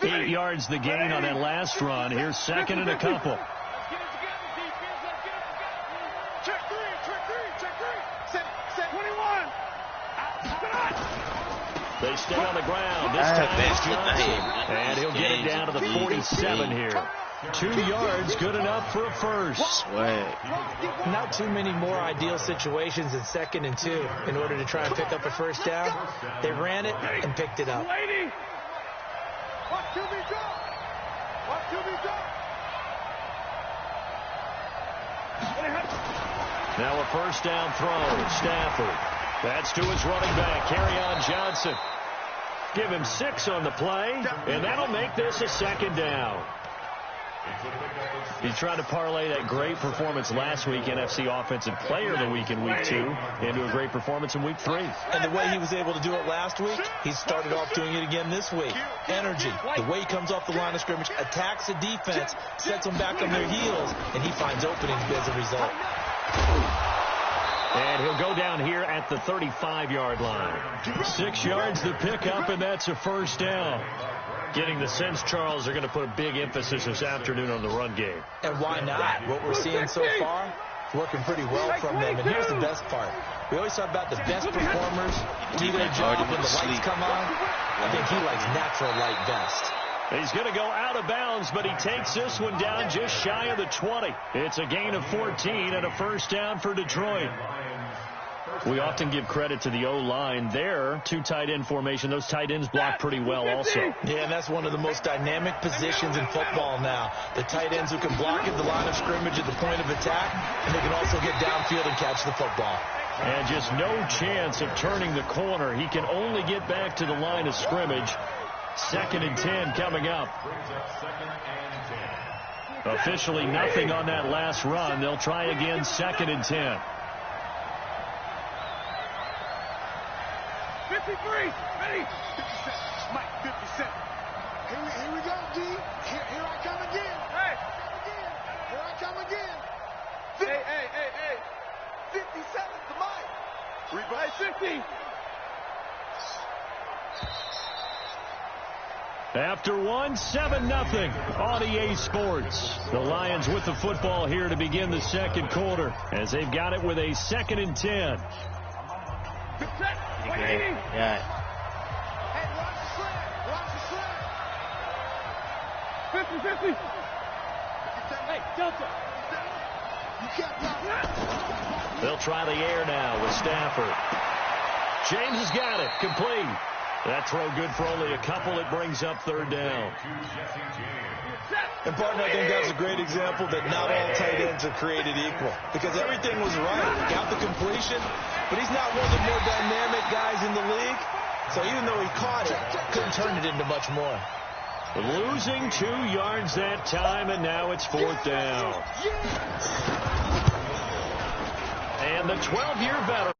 8 yards the gain on that last run. Here's second and a couple. Check three. Set 21. They stay on the ground. This time it's Johnson. And he'll get it down to the 47 here. 2 yards, good enough for a first. Not too many more ideal situations in 2nd and 2 in order to try and pick up a first down. They ran it and picked it up. Now a first down throw. Stafford. That's to his running back, Kerryon Johnson. Give him 6 on the play, and that'll make this a 2nd down. He's trying to parlay that great performance last week, NFC Offensive Player of the Week in Week 2, into a great performance in Week 3. And the way he was able to do it last week, he started off doing it again this week. Energy, the way he comes off the line of scrimmage, attacks the defense, sets them back on their heels, and he finds openings as a result. And he'll go down here at the 35-yard line. 6 yards the pickup, and that's a first down. Getting the sense, Charles, they're going to put a big emphasis this afternoon on the run game. And why not? What we're seeing so far, it's working pretty well from them. And here's the best part. We always talk about the best performers do their job when the lights come on. I think he likes natural light best. He's going to go out of bounds, but he takes this one down just shy of the 20. It's a gain of 14 and a first down for Detroit. We often give credit to the O-line there. 2 tight end formation. Those tight ends block pretty well also. Yeah, and that's one of the most dynamic positions in football now. The tight ends who can block at the line of scrimmage at the point of attack, and they can also get downfield and catch the football. And just no chance of turning the corner. He can only get back to the line of scrimmage. 2nd and 10 coming up. Officially nothing on that last run. They'll try again 2nd and 10. 53. Ready? 57. Mike, 57. Here we go, D. Here I come again. Hey. Here I come again. Hey. 57 to Mike. Replay 50. After 1, 7-0 on EA Sports. The Lions with the football here to begin the second quarter as they've got it with a 2nd and 10. Yeah. Hey, watch the slant. 50. Hey, Delta. You can't block. They'll try the air now with Stafford. James has got it. Complete. That throw good for only a couple. It brings up 3rd down. And, partner, I think that's a great example that not all tight ends are created equal. Because everything was right. Got the completion, but he's not one of the more dynamic guys in the league. So even though he caught it, couldn't turn it into much more. Losing 2 yards that time, and now it's 4th down. And the 12-year veteran.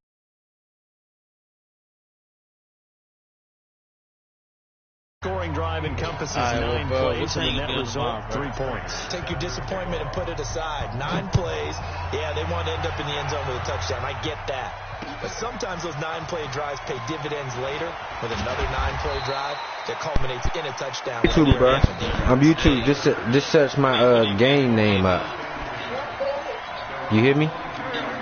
Scoring drive encompasses 9 plays, and the net result, 3 points. Take your disappointment and put it aside. 9 plays. Yeah, they want to end up in the end zone with a touchdown. I get that. But sometimes those 9-play drives pay dividends later with another 9-play drive that culminates in a touchdown. YouTube, bro. On YouTube, just search my game name up. You hear me?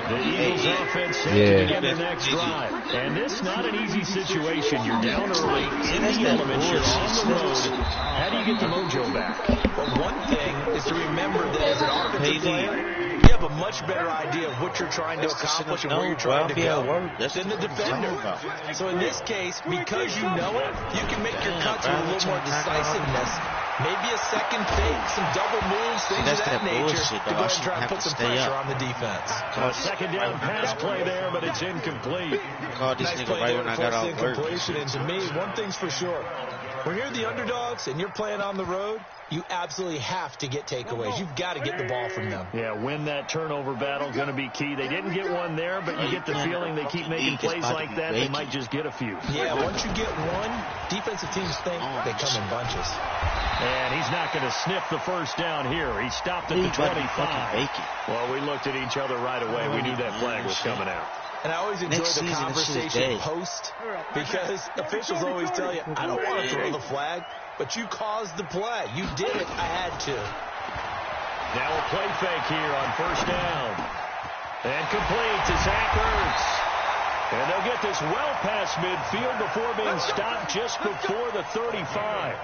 The Eagles offense set to begin the next drive. And this is not an easy situation. You're down early in the elements. You're on the road. How do you get the mojo back? Well, one thing is to remember that as an offensive player, you have a much better idea of what you're trying to accomplish and where you're trying to go than the defender. So in this case, because you know it, you can make your cuts with a little more decisiveness. Maybe a second fake, some double moves, things of that nature to go ahead and try and put some pressure on the defense. A second down pass play there, but it's incomplete. Nice play there to force incompletion. And to me, one thing's for sure. When you're the underdogs and you're playing on the road, you absolutely have to get takeaways. You've got to get the ball from them. Yeah, win that turnover battle, going to be key. They didn't get one there, but you get the feeling they keep making plays like that, they might just get a few. Yeah, once you get one, defensive teams think they come in bunches. And he's not going to sniff the first down here. He stopped at the 25. Well, we looked at each other right away. We knew that flag was coming out. And I always enjoy the conversation post because officials always tell you, I don't want to throw the flag, but you caused the play. You did it. I had to. Now a play fake here on first down. And complete to Zach Ertz. And they'll get this well past midfield before being stopped just before the 35.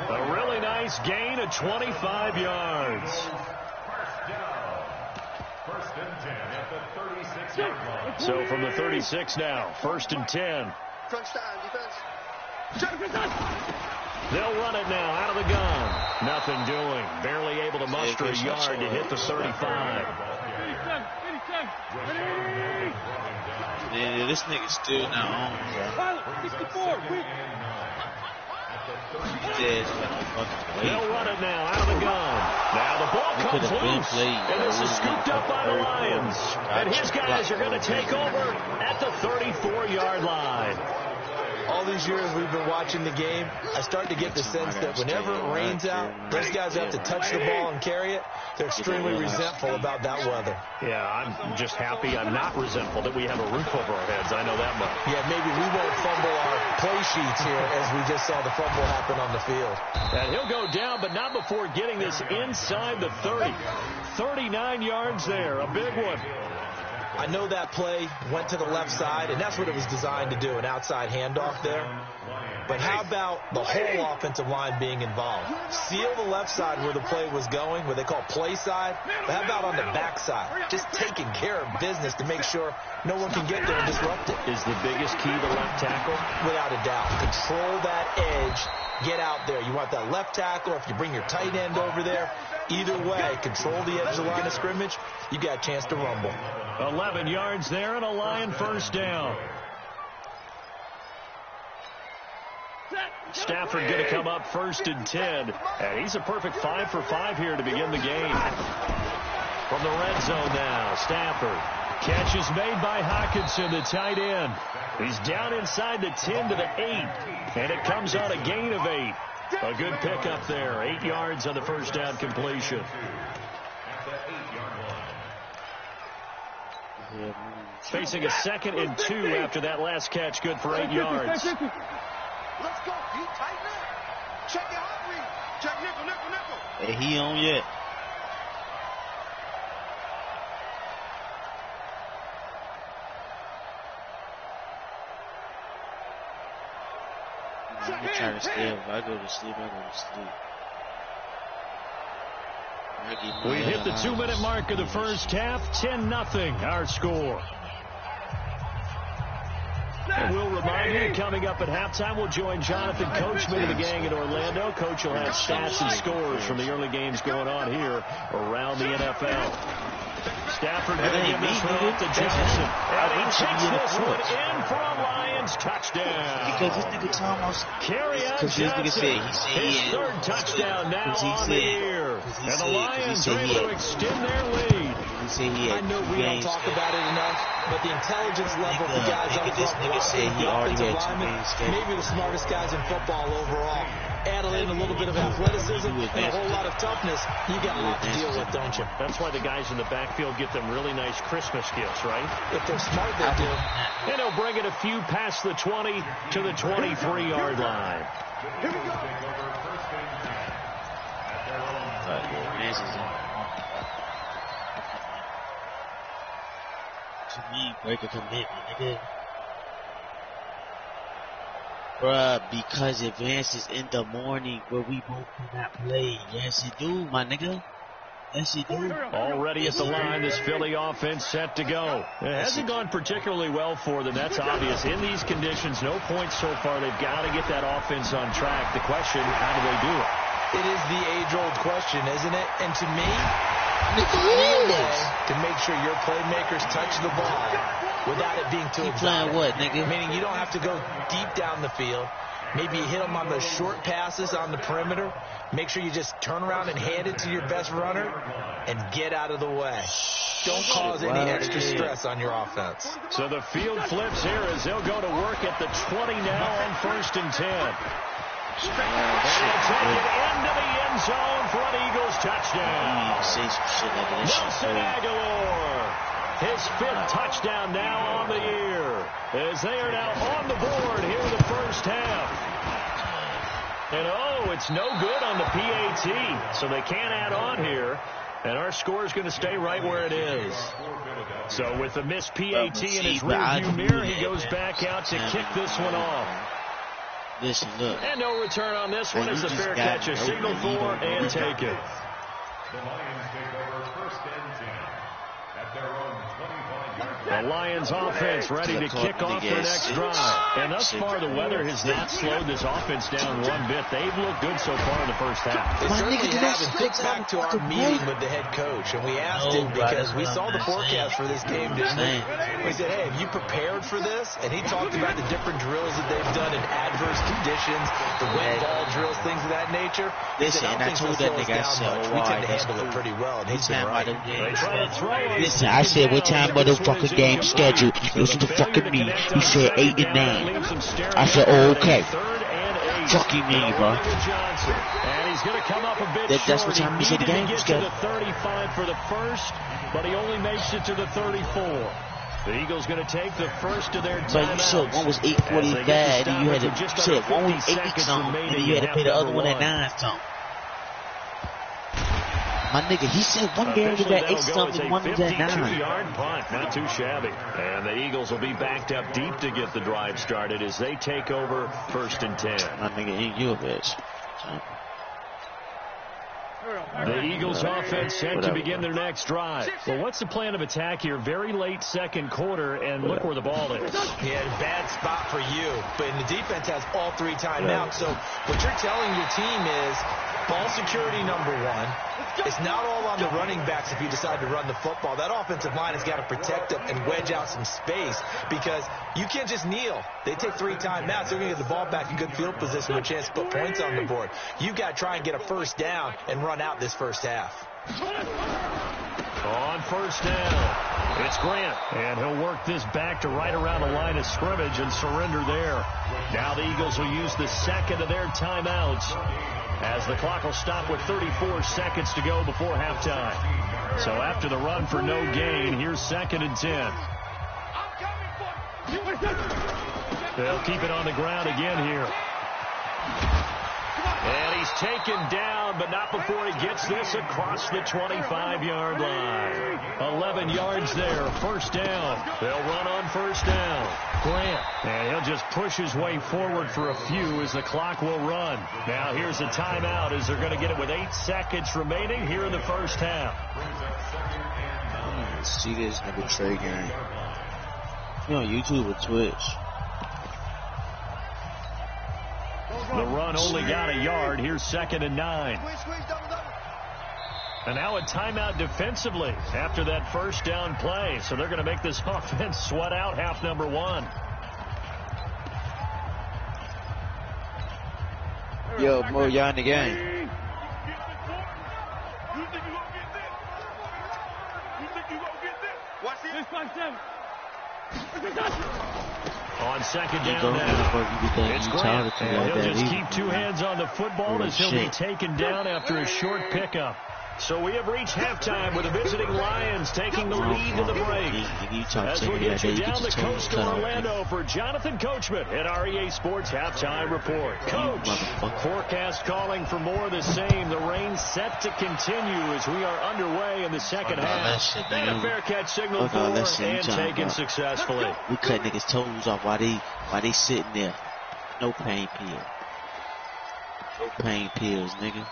A really nice gain of 25 yards. So from the 36 now, 1st and 10. They'll run it now out of the gun. Nothing doing. Barely able to muster a yard to hit the 35. Yeah, this nigga's still not on, bro. They'll run it now out of the gun. Now the ball comes loose. And this is scooped up by the Lions. And his guys are going to take over at the 34-yard line. All these years we've been watching the game, I start to get the sense that whenever it rains out, those guys have to touch the ball and carry it. They're extremely resentful about that weather. Yeah, I'm just happy I'm not resentful that we have a roof over our heads. I know that much. Yeah, maybe we won't fumble our play sheets here as we just saw the fumble happen on the field. And he'll go down, but not before getting this inside the 30. 39 yards there, a big one. I know that play went to the left side, and that's what it was designed to do, an outside handoff there. But how about the whole offensive line being involved? Seal the left side where the play was going, what they call play side. But how about on the back side? Just taking care of business to make sure no one can get there and disrupt it. Is the biggest key the left tackle? Without a doubt. Control that edge. Get out there. You want that left tackle, or if you bring your tight end over there, either way, control the edge of the line of scrimmage, you got a chance to rumble. 11 yards there and a Lion first down. Stafford going to come up 1st and 10. And he's a perfect 5 for 5 here to begin the game. From the red zone now, Stafford. Catch is made by Hockenson, the tight end. He's down inside the 10 to the 8. And it comes on a gain of 8. A good pickup there. 8 yards on the first down completion. Facing a 2nd and 2 after that last catch. Good for 8 yards. Let's go. He tighten up. Check your heart rate. Check nickel. Hey, he on yet? I'm trying to stay up. If I go to sleep, I go to sleep. We hit the 2-minute mark of the first half. 10-0 our score. And we'll remind you, coming up at halftime, we'll join Jonathan Coachman of the gang in Orlando. Coach will have stats and scores from the early games going on here around the NFL. Stafford going to give this one up to Johnson. And he takes this one in for a Lions touchdown. Because this nigga Thomas, Because this nigga said his 3rd touchdown now on the year. And the Lions are able to extend their lead. I know we don't talk about it enough, but the intelligence level for guys up front, the offensive linemen, maybe the smartest guys in football overall. Add in a little bit of athleticism and a whole lot of toughness, you got a lot to deal with, don't you? That's why the guys in the backfield get them really nice Christmas gifts, right? If they're smart, they do. And he'll bring it a few past the 20 to the 23-yard line. Here we go. Break a commitment, nigga. Bruh, because advances in the morning where we both cannot play. Yes, you do, my nigga. Yes, you do. Already at the line, this Philly offense set to go. It hasn't gone particularly well for them. That's obvious. In these conditions, no points so far. They've got to get that offense on track. The question, how do they do it? It is the age-old question, isn't it? And to me, to make sure your playmakers touch the ball without it being too exotic. Playing what, nigga? Meaning you don't have to go deep down the field. Maybe you hit them on the short passes on the perimeter. Make sure you just turn around and hand it to your best runner and get out of the way. Don't cause any extra stress on your offense. So the field flips here as they'll go to work at the 20 now on 1st and 10. And he'll take it into the end zone for an Eagles touchdown. Say some shit like that. Nelson Aguilar. His 5th touchdown now on the year, as they are now on the board here in the first half. And, oh, it's no good on the PAT, so they can't add on here. And our score is going to stay right where it is. So with the missed PAT in his rearview mirror, he goes back out to kick this one off. Listen, look. And no return on this one as the fair catch is signaled for and taken. The Lions take over 1st and 10 at their own 25-yard The Lions offense ready to kick off their next drive. And thus far, the weather has not slowed this offense down one bit. They've looked good so far in the first half. They certainly have. And think back to our meeting with the head coach, and we asked him because we saw the forecast for this game, didn't we? We said, hey, have you prepared for this? And he talked about the different drills that they've done in adverse conditions, the wet ball drills, things of that nature. Listen, and I told that nigga, I said, we tend to handle it pretty well, and he's been right. Listen, I said, what time motherfucking game schedule? Listen to fucking me. He said 8 and 9. I said, oh, okay. Fucking me, bro. And he's going to come up a bit that's what time he said the game was to the 35 for the first, but he only makes it to the 34. The Eagles going to take the first of their timeouts. But you said one was 8:45, and you had to, you said one was 8 something, and you had to pay the other one at 9 something. My nigga, he said one game was at 8 something, one was at 9. 52-yard punt, not too shabby. And the Eagles will be backed up deep to get the drive started as they take over 1st and 10. My nigga, ain't you a bitch. The Eagles offense set to begin their next drive. Well, what's the plan of attack here? Very late second quarter, and look where the ball is. Yeah, bad spot for you. But the defense has all 3 timeouts. So what you're telling your team is ball security number 1. It's not all on the running backs if you decide to run the football. That offensive line has got to protect them and wedge out some space because you can't just kneel. They take 3 timeouts. They're going to get the ball back in good field position with a chance to put points on the board. You've got to try and get a first down and run out this first half. On first down, it's Grant, and he'll work this back to right around the line of scrimmage and surrender there. Now the Eagles will use the second of their timeouts as the clock will stop with 34 seconds to go before halftime. So after the run for no gain, here's 2nd and 10. They'll keep it on the ground again here. And he's taken down, but not before he gets this across the 25-yard line. 11 yards there, first down. They'll run on first down. Grant, and he'll just push his way forward for a few as the clock will run. Now here's a timeout as they're going to get it with 8 seconds remaining here in the first half. See this nigga Trey game. You on YouTube or Twitch? The run only got a yard. Here's 2nd and 9. And now a timeout defensively after that first down play. So they're going to make this offense sweat out half number 1. Yo, Mo, y'all in the game. You think you gonna get this? You think you gonna get this? Watch this. 657. On 2nd down now, it's Grant, and he'll just keep 2 hands on the football as he'll be taken down after a short pickup. So we have reached halftime with the visiting Lions taking the lead in the break. As we get you down the coast to Orlando for Jonathan Coachman at our EA Sports Halftime Report. Coach, forecast calling for more of the same. The rain set to continue as we are underway in the second half. And a fair catch signal for and taken successfully. We cut niggas' toes off while they sitting there. No pain pill. No pain pills, nigga.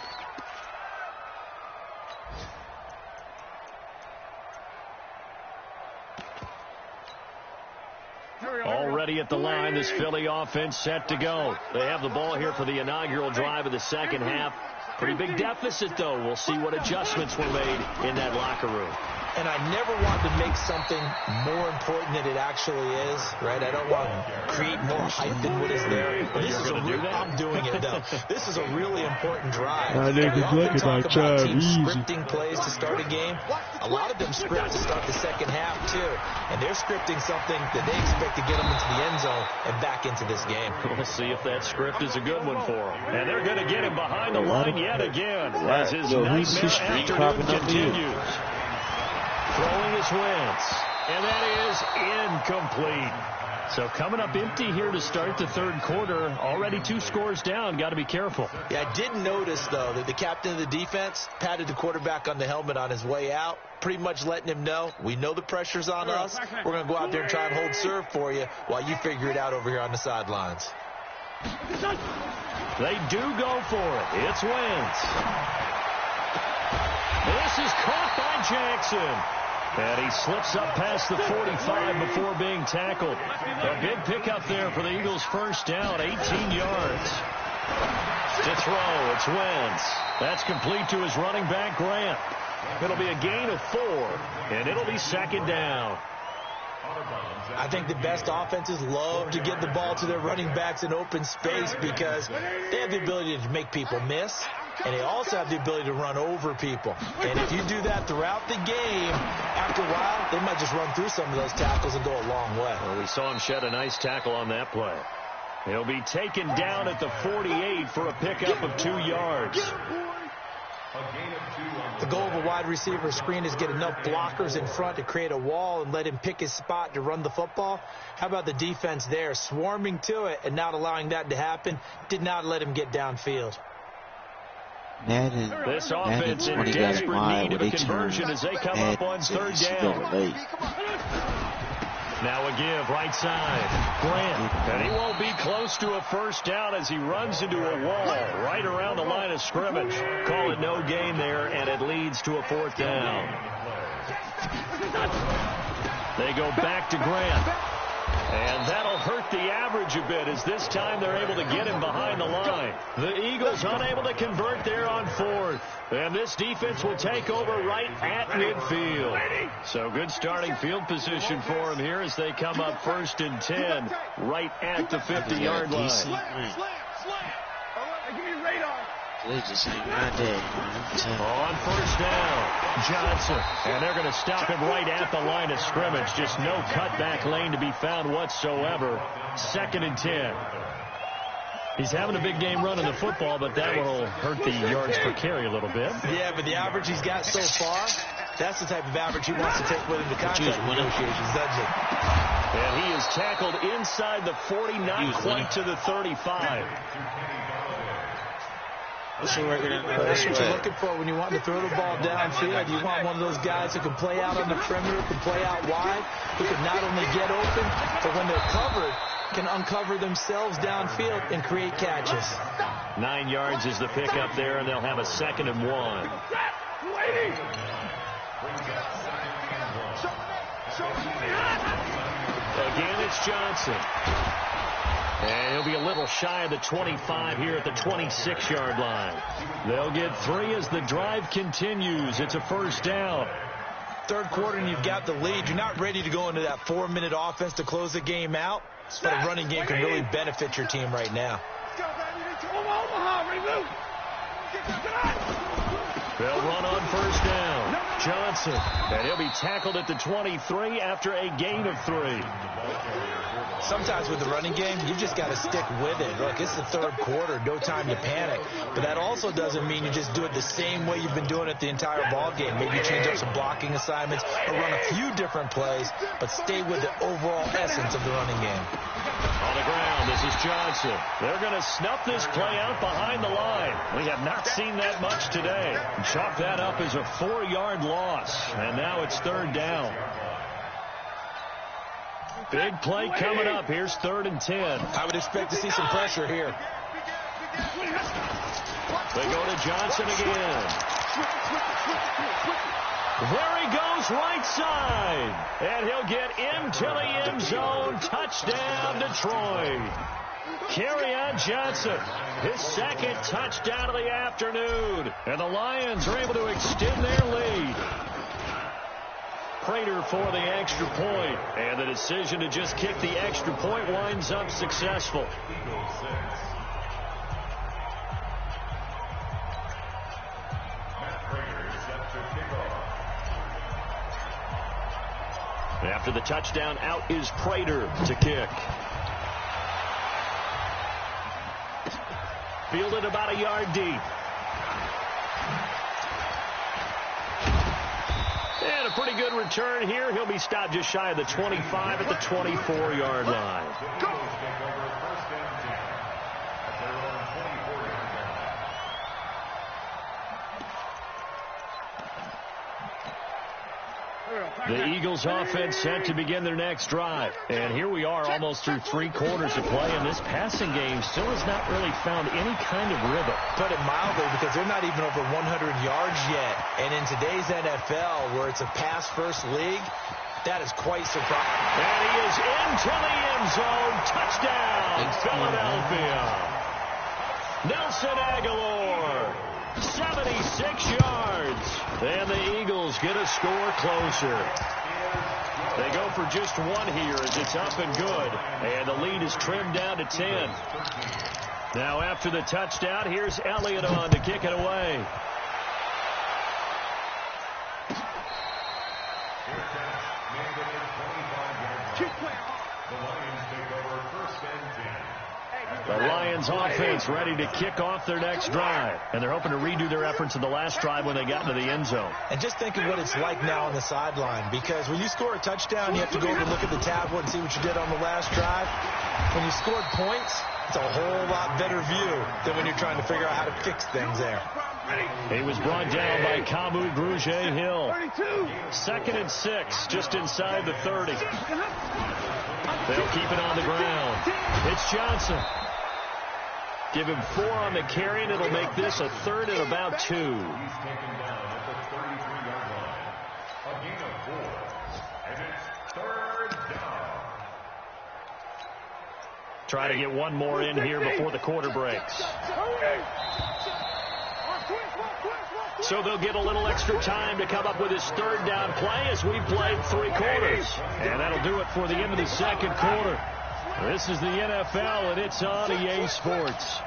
Already at the line, this Philly offense set to go. They have the ball here for the inaugural drive of the second half. Pretty big deficit, though. We'll see what adjustments were made in that locker room. And I never want to make something more important than it actually is, right? I don't want to create more hype than what is there. But this is I'm doing it, though. This is a really important drive. We often talk about teams scripting plays to start a game. A lot of them script to start the second half, too. And they're scripting something that they expect to get them into the end zone and back into this game. We'll see if that script is a good one for them. And they're going to get him behind the line yet again as his nightmare afternoon continues. Throwing his Wentz. And that is incomplete. So coming up empty here to start the third quarter. Already 2 scores down. Got to be careful. Yeah, I did notice, though, that the captain of the defense patted the quarterback on the helmet on his way out, pretty much letting him know, we know the pressure's on us. We're going to go out there and try and hold serve for you while you figure it out over here on the sidelines. They do go for it. It's Wentz. This is caught by Jackson. And he slips up past the 45 before being tackled. A big pickup there for the Eagles' first down, 18 yards. To throw, it's Wentz. That's complete to his running back, Grant. It'll be a gain of 4, and it'll be second down. I think the best offenses love to get the ball to their running backs in open space because they have the ability to make people miss, and they also have the ability to run over people. And if you do that throughout the game, after a while, they might just run through some of those tackles and go a long way. Well, we saw him shed a nice tackle on that play. He'll be taken down at the 48 for a pickup of 2 yards. The goal of a wide receiver screen is get enough blockers in front to create a wall and let him pick his spot to run the football. How about the defense there, swarming to it and not allowing that to happen? Did not let him get downfield. This offense in desperate need of a conversion as they come up on third down. Now a give, right side. Grant, and he won't be close to a first down as he runs into a wall right around the line of scrimmage. Call it no gain there, and it leads to a 4th down. They go back to Grant. And that'll hurt the average a bit as this time they're able to get him behind the line. The Eagles unable to convert there on 4th. And this defense will take over right at midfield. So good starting field position for them here as they come up 1st and 10 right at the 50-yard line. They just ain't right there. On first down, Johnson. And they're going to stop him right at the line of scrimmage. Just no cutback lane to be found whatsoever. 2nd and 10. He's having a big game running the football, but that will hurt the yards per carry a little bit. Yeah, but the average he's got so far, that's the type of average he wants to take with him to contract negotiations, doesn't he? And he is tackled inside the 40, not quite to the 35. That's what you're looking for when you want to throw the ball downfield. You want one of those guys who can play out on the perimeter, can play out wide, who can not only get open, but when they're covered, can uncover themselves downfield and create catches. 9 yards is the pickup there, and they'll have a 2nd and 1. Again, it's Johnson. And he'll be a little shy of the 25 here at the 26-yard line. They'll get 3 as the drive continues. It's a first down. Third quarter and you've got the lead. You're not ready to go into that 4-minute offense to close the game out. But a running game can really benefit your team right now. They'll run on first down. Johnson. And he'll be tackled at the 23 after a gain of 3. Sometimes with the running game, you just got to stick with it. Look, it's the third quarter, no time to panic. But that also doesn't mean you just do it the same way you've been doing it the entire ball game. Maybe change up some blocking assignments or run a few different plays, but stay with the overall essence of the running game. On the ground, this is Johnson. They're going to snuff this play out behind the line. We have not seen that much today. Chalk that up as a 4-yard loss. And now it's 3rd down. Big play coming up. Here's 3rd and 10. I would expect to see some pressure here. They go to Johnson again. There he goes, right side. And he'll get into the end zone. Touchdown, Detroit. Kerryon Johnson, his 2nd touchdown of the afternoon. And the Lions are able to extend their lead. Prater for the extra point, and the decision to just kick the extra point winds up successful. After the touchdown, out is Prater to kick. Fielded about a yard deep. And a pretty good return here. He'll be stopped just shy of the 25 at the 24-yard line. The Eagles offense set to begin their next drive. And here we are almost through 3 quarters of play, and this passing game still has not really found any kind of rhythm. Put it mildly, because they're not even over 100 yards yet. And in today's NFL, where it's a pass-first league, that is quite surprising. And he is into the end zone. Touchdown, Philadelphia. Nelson Aguilar. 76 yards. And the Eagles get a score closer. They go for just 1 here as it's up and good. And the lead is trimmed down to 10. Now after the touchdown, here's Elliott on to kick it away. The Lions offense ready to kick off their next drive. And they're hoping to redo their efforts in the last drive when they got into the end zone. And just think of what it's like now on the sideline. Because when you score a touchdown, you have to go over and look at the tablet and see what you did on the last drive. When you scored points, it's a whole lot better view than when you're trying to figure out how to fix things there. He was brought down by Kamu Grugier-Hill. 2nd and 6, just inside the 30. They'll keep it on the ground. It's Johnson. Give him 4 on the carry, and it'll make this a 3rd and about 2. He's taken down at the 33-yard line. A gain of 4. And it's 3rd down. Try to get one more in here before the quarter breaks. So they'll get a little extra time to come up with his 3rd down play as we've played 3 quarters. And that'll do it for the end of the 2nd quarter. This is the NFL, and it's on EA Sports.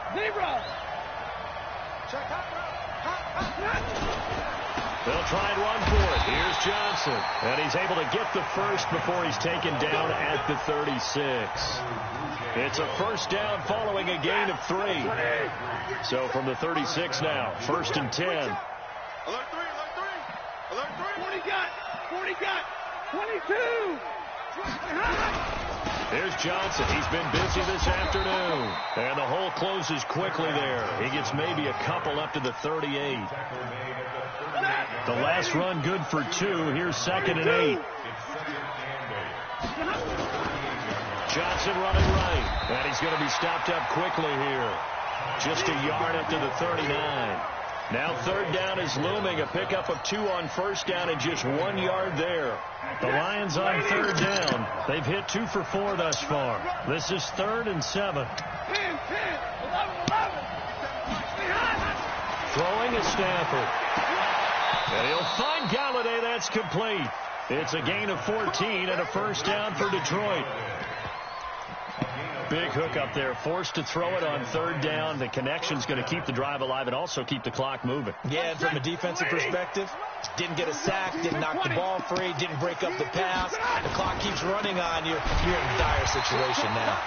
They'll try and run for it. Here's Johnson. And he's able to get the first before he's taken down at the 36. It's a 1st down following a gain of 3. So from the 36 now, 1st and 10. Alert 3, alert 3. Alert 3. 40 got. 22. There's Johnson. He's been busy this afternoon. And the hole closes quickly there. He gets maybe a couple up to the 38. The last run good for 2. Here's 2nd and 8. Johnson running right. And he's going to be stopped up quickly here. Just a yard up to the 39. Now 3rd down is looming. A pickup of 2 on 1st down and just 1 yard there. The Lions on 3rd down. They've hit 2 for 4 thus far. This is 3rd and 7. 10, 11, 11. Throwing is Stafford. And he'll find Galladay. That's complete. It's a gain of 14 and a 1st down for Detroit. Big hook up there, forced to throw it on 3rd down. The connection's going to keep the drive alive and also keep the clock moving. Yeah, and from a defensive perspective, didn't get a sack, didn't knock the ball free, didn't break up the pass. The clock keeps running on you. You're in a dire situation now.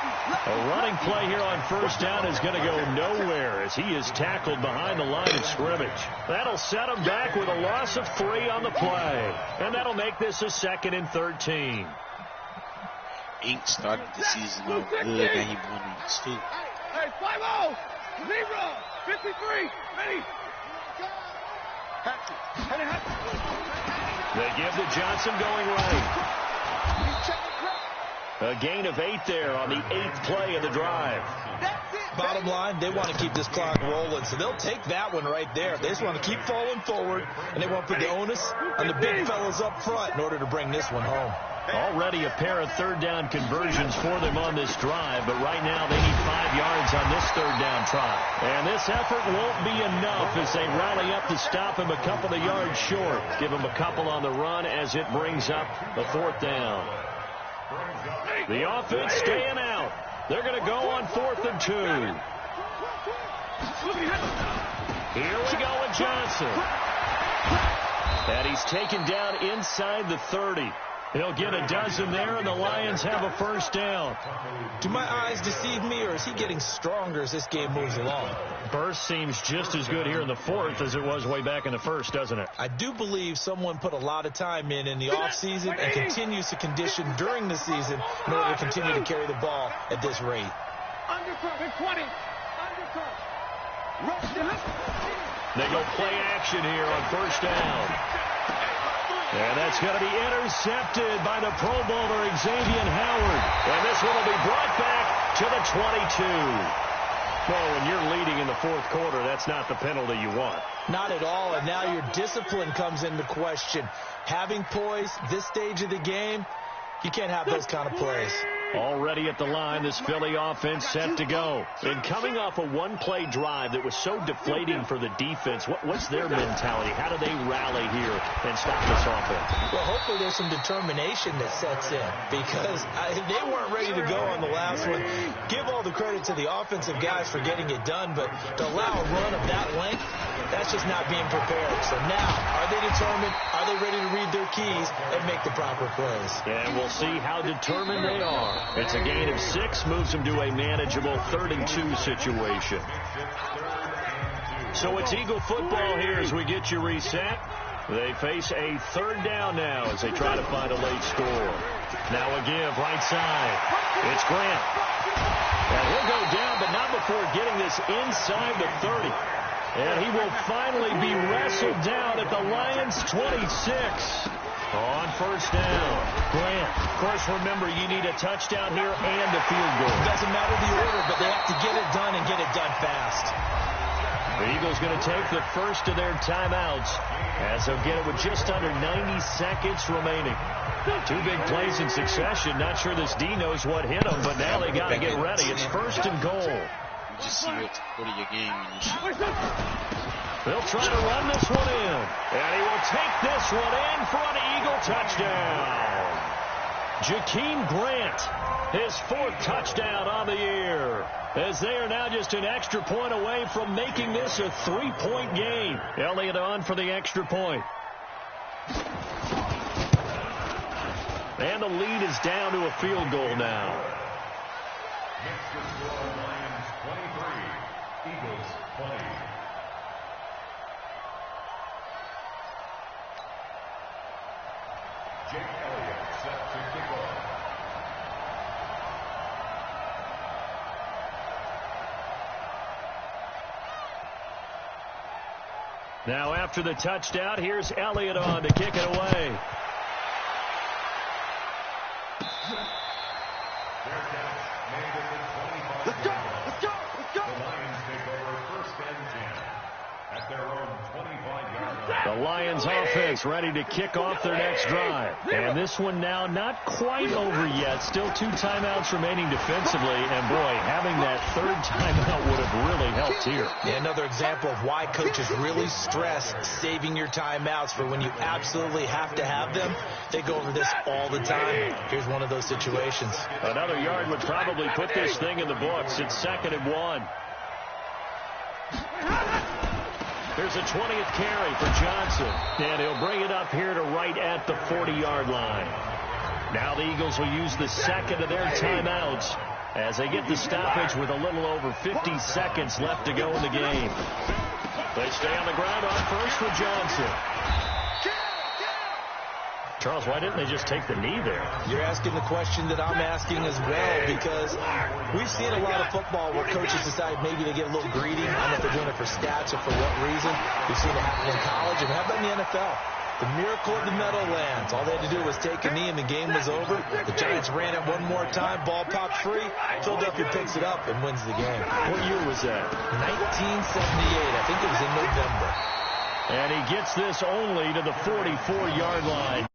A running play here on 1st down is going to go nowhere as he is tackled behind the line of scrimmage. That'll set him back with a loss of 3 on the play. And that'll make this a 2nd and 13. Ink started the season off good, and he won on his feet. Hey, 5-0, 0, 53, ready. They give to Johnson going right. A gain of 8 there on the 8th play of the drive. Bottom line, they want to keep this clock rolling, so they'll take that one right there. They just want to keep falling forward, and they want to put the onus on the big fellas up front in order to bring this one home. Already a pair of 3rd down conversions for them on this drive, but right now they need 5 yards on this 3rd down try. And this effort won't be enough as they rally up to stop him a couple of yards short. Give him a couple on the run as it brings up the 4th down. The offense staying out. They're going to go on 4th and 2. Here we go with Johnson. And he's taken down inside the 30. He'll get a dozen there, and the Lions have a first down. Do my eyes deceive me, or is he getting stronger as this game moves along? Burst seems just as good here in the fourth as it was way back in the first, doesn't it? I do believe someone put a lot of time in the offseason and continues to condition during the season in order to continue to carry the ball at this rate. Undercut, 20. Undercut. They go play action here on first down. And that's going to be intercepted by the Pro Bowler Xavier Howard. And this one will be brought back to the 22. Well, when you're leading in the fourth quarter, that's not the penalty you want. Not at all, and now your discipline comes into question. Having poise this stage of the game, you can't have those kind of plays. Already at the line, this Philly offense set to go. And coming off a one-play drive that was so deflating for the defense, what's their mentality? How do they rally here and stop this offense? Well, hopefully there's some determination that sets in, because they weren't ready to go on the last one. Give all the credit to the offensive guys for getting it done, but to allow a run of that length, that's just not being prepared. So now, are they determined? Are they ready to read their keys and make the proper plays? And we'll see how determined they are. It's a gain of 6, moves them to a manageable 3rd-and-2 situation. So it's Eagle football here as we get you reset. They face a 3rd down now as they try to find a late score. Now a give, right side. It's Grant. And he'll go down, but not before getting this inside the 30. And he will finally be wrestled down at the Lions' 26. On first down, Grant. Of course, remember, you need a touchdown here and a field goal. It doesn't matter the order, but they have to get it done and get it done fast. The Eagles going to take the first of their timeouts as they'll get it with just under 90 seconds remaining. 2 big plays in succession. Not sure this D knows what hit them, but now they got to get ready. It's 1st and goal. You just see what's part of your game. They'll try to run this one in. And he will take this one in for an Eagle touchdown. Jakeem Grant, his 4th touchdown on the year. As they are now just an extra point away from making this a 3-point game. Elliott on for the extra point. And the lead is down to a field goal now. Next to score, Lions 23, Eagles 20. Jake Elliott set to kick off. Now after the touchdown, here's Elliott on to kick it away. Their catch made at the 25-yard line. Let's go. The Lions take over 1st and 10 at their own 25-yard line. The Lions offense ready to kick off their next drive. And this one now not quite over yet. Still 2 timeouts remaining defensively. And boy, having that 3rd timeout would have really helped here. Yeah, another example of why coaches really stress saving your timeouts for when you absolutely have to have them. They go over this all the time. Here's one of those situations. Another yard would probably put this thing in the books. It's 2nd and 1. Here's a 20th carry for Johnson. And he'll bring it up here to right at the 40-yard line. Now the Eagles will use the 2nd of their timeouts as they get the stoppage with a little over 50 seconds left to go in the game. They stay on the ground on first for Johnson. Charles, why didn't they just take the knee there? You're asking the question that I'm asking as well, because we've seen a lot of football where coaches decide maybe they get a little greedy. I don't know if they're doing it for stats or for what reason. We've seen it happen in college, and how about in the NFL? The miracle of the Meadowlands. All they had to do was take a knee, and the game was over. The Giants ran it one more time. Ball popped free. Philadelphia picks it up and wins the game. What year was that? 1978. I think it was in November. And he gets this only to the 44-yard line.